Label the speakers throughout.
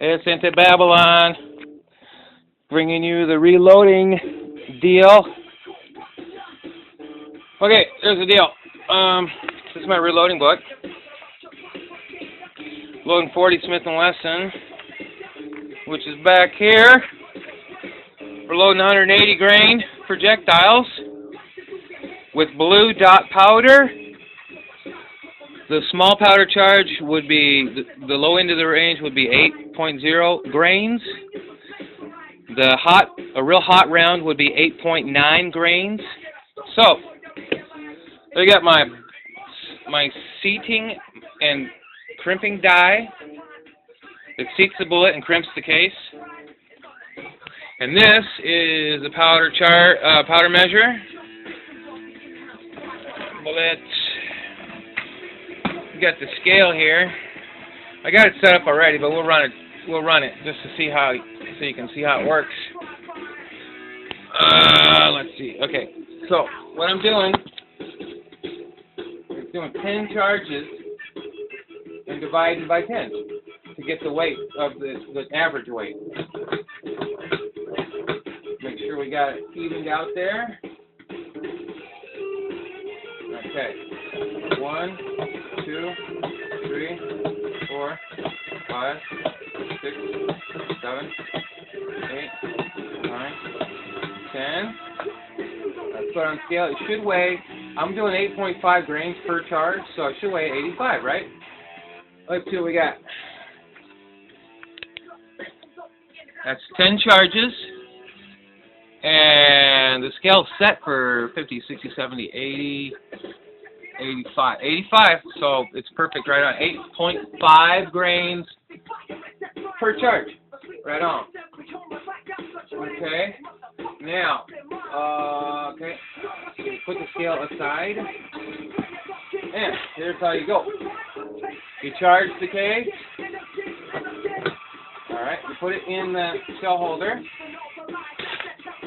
Speaker 1: It's into Babylon, bringing you the reloading deal. Okay, here's the deal. This is my reloading book. Loading 40 Smith & Wesson, which is back here. We're loading 180 grain projectiles with blue dot powder. The small powder charge would be, the low end of the range would be 8.0 grains. A real hot round would be 8.9 grains. So, I got my seating and crimping die that seats the bullet and crimps the case. And this is the powder measure. Bullet. We got the scale here. I got it set up already, but we'll run it just to see how, so you can see how it works. Let's see. Okay, so what I'm doing is doing 10 charges and dividing by 10 to get the weight of the average weight. Make sure we got it evened out there. Okay. 1, 2, 3, 4, 5, 6, 7, 8, 9, 10. Let's put it on scale. It should weigh, I'm doing 8.5 grains per charge, so it should weigh 85, right? Let's see what we got. That's 10 charges. And the scale's set for 50, 60, 70, 80, 85. 85, so it's perfect right on. 8.5 grains per charge. Right on. Okay. Now, okay. Put the scale aside. And here's how you go. You charge the case. Alright, you put it in the shell holder.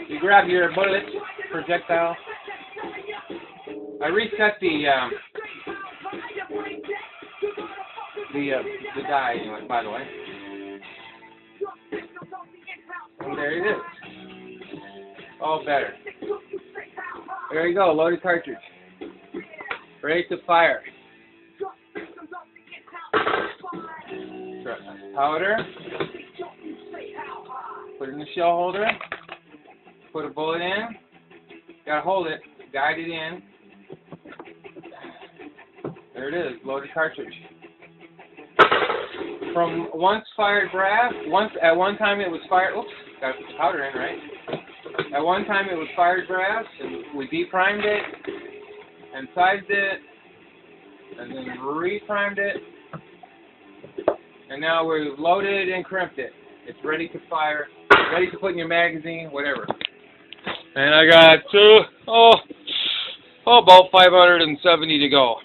Speaker 1: You grab your bullet projectile. I reset the die anyway, by the way. And there it is. All better. There you go, loaded cartridge. Ready to fire. Powder. Put it in the shell holder. Put a bullet in. Gotta hold it. Guide it in. There it is. Loaded cartridge. From once fired brass. At one time it was fired. Oops. Gotta put the powder in, right? At one time it was fired brass, and we deprimed it, and sized it, and then reprimed it, and now we've loaded and crimped it. It's ready to fire, ready to put in your magazine, whatever. And I got about 570 to go.